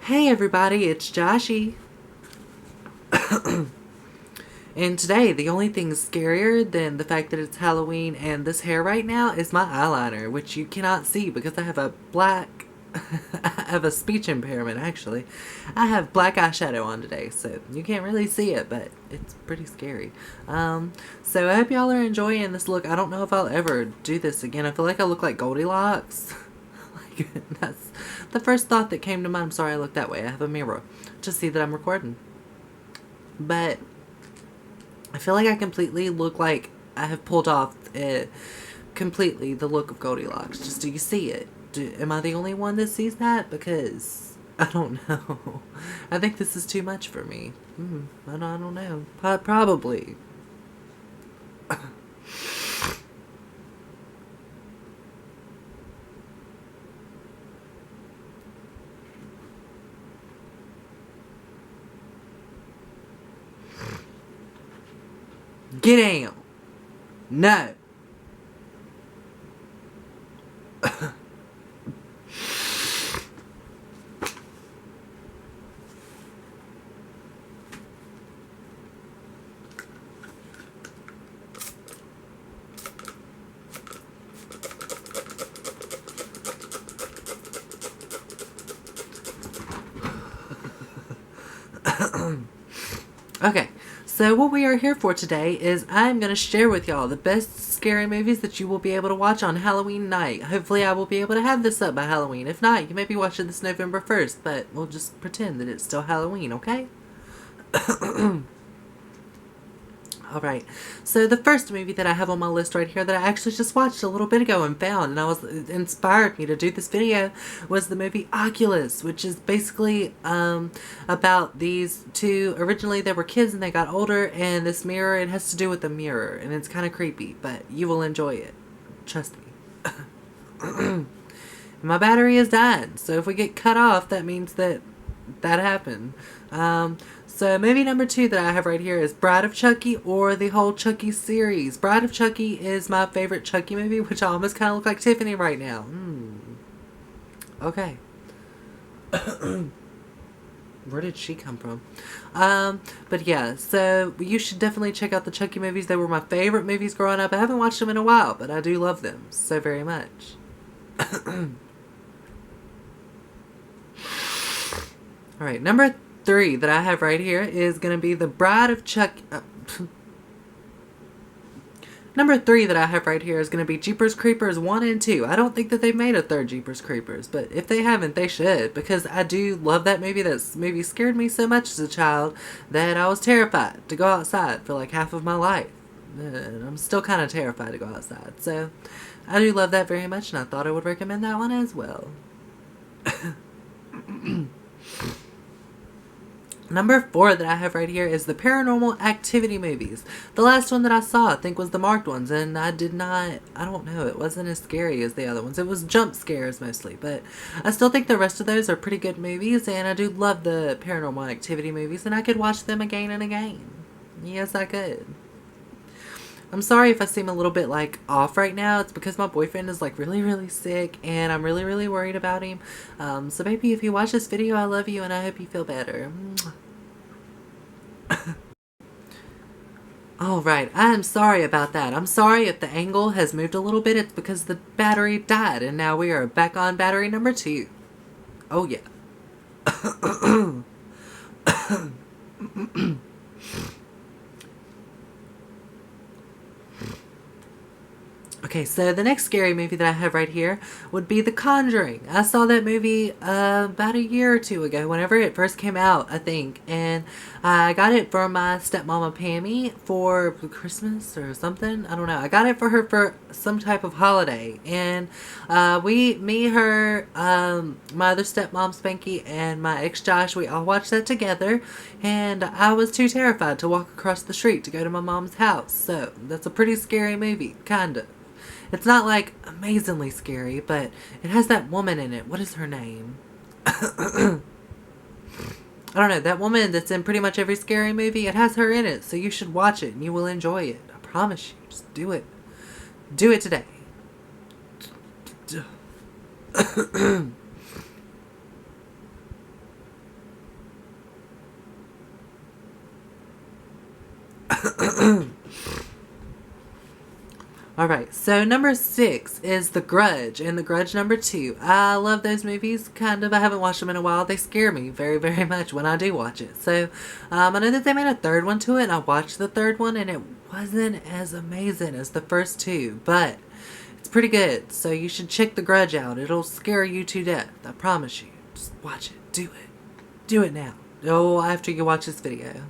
Hey everybody, it's Joshy. And today, the only thing scarier than the fact that it's Halloween and this hair right now is my eyeliner, which you cannot see because I have a black. I have a speech impairment, actually. I have black eyeshadow on today, so you can't really see it, but it's pretty scary. So I hope y'all are enjoying this look. I don't know if I'll ever do this again. I feel like I look like Goldilocks. That's the first thought that came to mind. I'm sorry I look that way. I have a mirror to see that I'm recording. But I feel like I completely look like I have pulled off completely the look of Goldilocks. Just do you see it? Am I the only one that sees that? Because I don't know. I think this is too much for me. I don't know. Probably. Get down. No. Okay, so what we are here for today is I'm going to share with y'all the best scary movies that you will be able to watch on Halloween night. Hopefully I will be able to have this up by Halloween. If not, you may be watching this November 1st, but we'll just pretend that it's still Halloween, okay? Alright, so the first movie that I have on my list right here that I actually just watched a little bit ago and found, and it inspired me to do this video, was the movie Oculus, which is basically about these two. Originally they were kids and they got older, and this mirror, it has to do with the mirror, and it's kind of creepy, but you will enjoy it. Trust me. My battery is dying, so if we get cut off, that means that happened. So movie number 2 that I have right here is Bride of Chucky, or the whole Chucky series. Bride of Chucky is my favorite Chucky movie, which I almost kind of look like Tiffany right now. Okay. Where did she come from? But yeah, so you should definitely check out the Chucky movies. They were my favorite movies growing up. I haven't watched them in a while, but I do love them so very much. Alright, number 3 that I have right here is going to be The Bride of Chucky. Number 3 that I have right here is going to be Jeepers Creepers 1 and 2. I don't think that they've made a third Jeepers Creepers, but if they haven't, they should, because I do love that movie. That movie scared me so much as a child that I was terrified to go outside for like half of my life. And I'm still kind of terrified to go outside. So I do love that very much, and I thought I would recommend that one as well. Number 4 that I have right here is the Paranormal Activity movies. The last one that I saw, I think, was the marked ones, and I don't know, it wasn't as scary as the other ones. It was jump scares mostly, but I still think the rest of those are pretty good movies, and I do love the Paranormal Activity movies, and I could watch them again and again. Yes, I could. I'm sorry if I seem a little bit like off right now. It's because my boyfriend is like really, really sick, and I'm really, really worried about him. So baby, if you watch this video, I love you, and I hope you feel better. Alright, I'm sorry about that. I'm sorry if the angle has moved a little bit. It's because the battery died, and now we are back on battery number 2. Oh yeah. Okay, so the next scary movie that I have right here would be The Conjuring. I saw that movie about a year or 2 ago, whenever it first came out, I think. And I got it for my stepmama Pammy for Christmas or something. I don't know. I got it for her for some type of holiday. And her, my other stepmom Spanky, and my ex Josh, we all watched that together. And I was too terrified to walk across the street to go to my mom's house. So that's a pretty scary movie, kinda. It's not like amazingly scary, but it has that woman in it. What is her name? I don't know. That woman that's in pretty much every scary movie, it has her in it. So you should watch it and you will enjoy it. I promise you. Just do it. Do it today. Alright, so number 6 is The Grudge and The Grudge number 2. I love those movies, kind of. I haven't watched them in a while. They scare me very, very much when I do watch it. So, I know that they made a third one to it, and I watched the third one, and it wasn't as amazing as the first two, but it's pretty good. So you should check The Grudge out. It'll scare you to death. I promise you. Just watch it. Do it. Do it now. Oh, after you watch this video.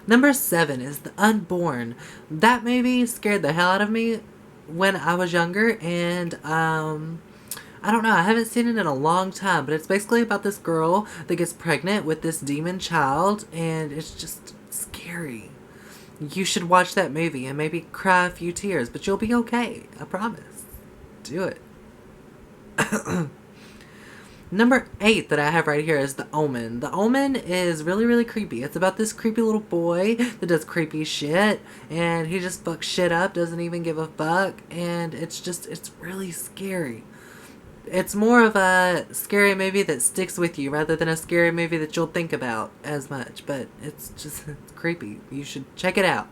Number 7 is The Unborn. That movie scared the hell out of me when I was younger, and I don't know, I haven't seen it in a long time, but it's basically about this girl that gets pregnant with this demon child, and it's just scary. You should watch that movie and maybe cry a few tears, but you'll be okay. I promise. Do it. Number 8 that I have right here is The Omen. The Omen is really, really creepy. It's about this creepy little boy that does creepy shit, and he just fucks shit up, doesn't even give a fuck, and it's really scary. It's more of a scary movie that sticks with you rather than a scary movie that you'll think about as much, but it's creepy. You should check it out.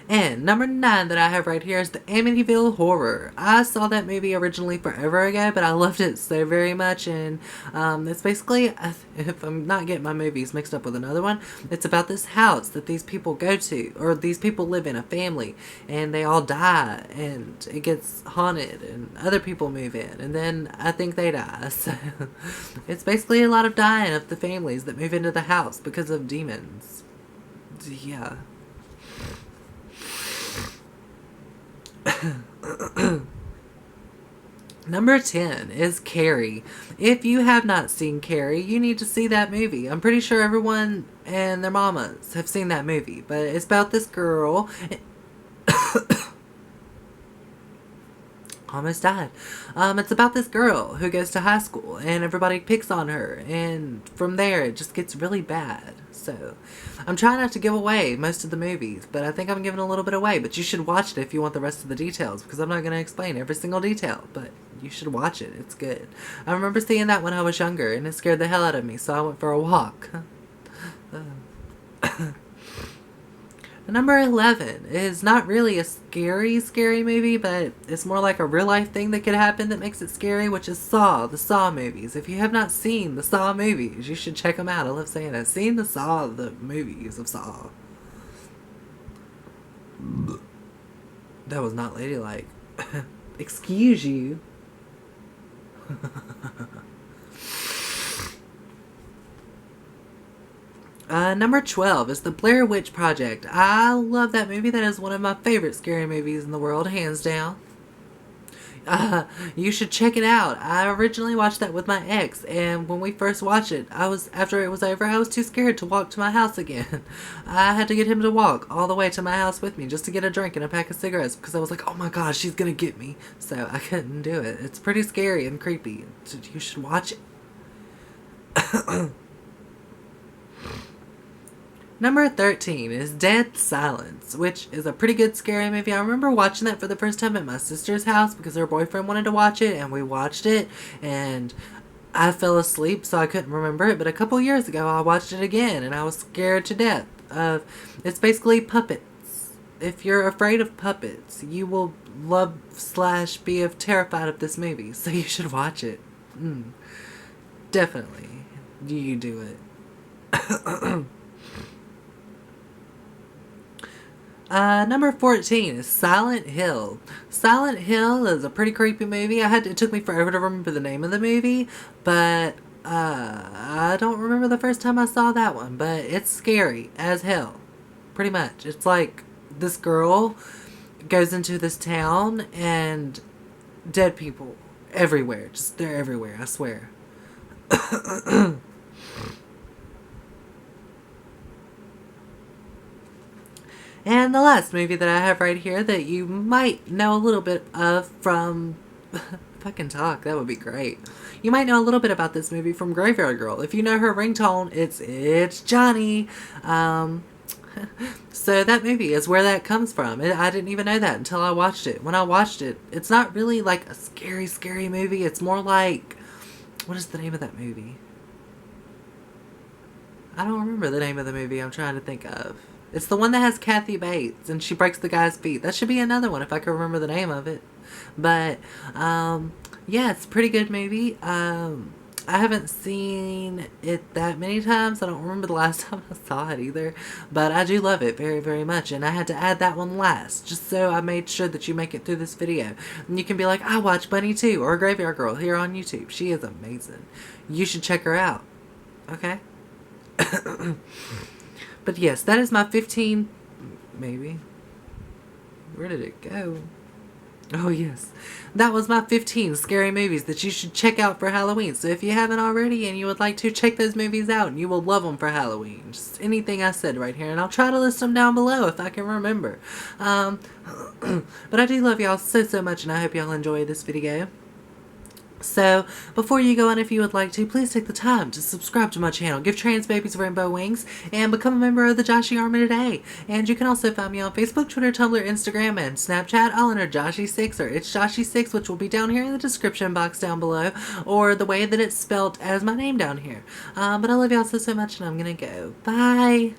And number 9 that I have right here is The Amityville Horror. I saw that movie originally forever ago, but I loved it so very much, and it's basically, if I'm not getting my movies mixed up with another one, it's about this house that these people go to, or these people live in, a family, and they all die, and it gets haunted, and other people move in, and then I think they die, so it's basically a lot of dying of the families that move into the house because of demons. Yeah. Number 10 is Carrie. If you have not seen Carrie, you need to see that movie. I'm pretty sure everyone and their mamas have seen that movie, but it's about this girl. Almost died. It's about this girl who goes to high school, and everybody picks on her, and from there it just gets really bad. So, I'm trying not to give away most of the movies, but I think I'm giving a little bit away, but you should watch it if you want the rest of the details, because I'm not going to explain every single detail, but you should watch it. It's good. I remember seeing that when I was younger, and it scared the hell out of me, so I went for a walk. Number 11 is not really a scary movie, but it's more like a real life thing that could happen that makes it scary, which is Saw, the Saw movies. If you have not seen the Saw movies, you should check them out. I love saying that. Seen the movies of Saw. That was not ladylike. Excuse you. Number 12 is The Blair Witch Project. I love that movie. That is one of my favorite scary movies in the world, hands down. You should check it out. I originally watched that with my ex, and when we first watched it, after it was over, I was too scared to walk to my house again. I had to get him to walk all the way to my house with me just to get a drink and a pack of cigarettes, because I was like, oh my god, she's gonna get me. So I couldn't do it. It's pretty scary and creepy. You should watch it. Number 13 is Dead Silence, which is a pretty good scary movie. I remember watching that for the first time at my sister's house because her boyfriend wanted to watch it, and we watched it, and I fell asleep, so I couldn't remember it, but a couple years ago I watched it again, and I was scared to death. It's basically puppets. If you're afraid of puppets, you will love / be terrified of this movie, so you should watch it. Definitely. You do it. Number 14 is Silent Hill. Silent Hill is a pretty creepy movie. It took me forever to remember the name of the movie, but I don't remember the first time I saw that one, but it's scary as hell. Pretty much. It's like this girl goes into this town and dead people everywhere. Just, they're everywhere, I swear. And the last movie that I have right here that you might know a little bit of from... If I can talk, that would be great. You might know a little bit about this movie from Graveyard Girl. If you know her ringtone, it's Johnny. So that movie is where that comes from. I didn't even know that until I watched it. When I watched it, it's not really like a scary movie. It's more like... What is the name of that movie? I don't remember the name of the movie I'm trying to think of. It's the one that has Kathy Bates and she breaks the guy's feet. That should be another one if I can remember the name of it. But yeah, it's a pretty good movie. I haven't seen it that many times. I don't remember the last time I saw it either. But I do love it very, very much. And I had to add that one last, just so I made sure that you make it through this video. And you can be like, I watch Bunny too, or Graveyard Girl here on YouTube. She is amazing. You should check her out. Okay? But yes, that is my 15, maybe. Where did it go? Oh, yes. That was my 15 scary movies that you should check out for Halloween. So if you haven't already and you would like to, check those movies out and you will love them for Halloween. Just anything I said right here. And I'll try to list them down below if I can remember. But I do love y'all so, so much and I hope y'all enjoy this video. So, before you go on, if you would like to, please take the time to subscribe to my channel, give trans babies rainbow wings, and become a member of the Joshy Army today. And you can also find me on Facebook, Twitter, Tumblr, Instagram, and Snapchat, all under Joshy6, or it's Joshy6, which will be down here in the description box down below, or the way that it's spelt as my name down here. But I love y'all so, so much, and I'm gonna go. Bye!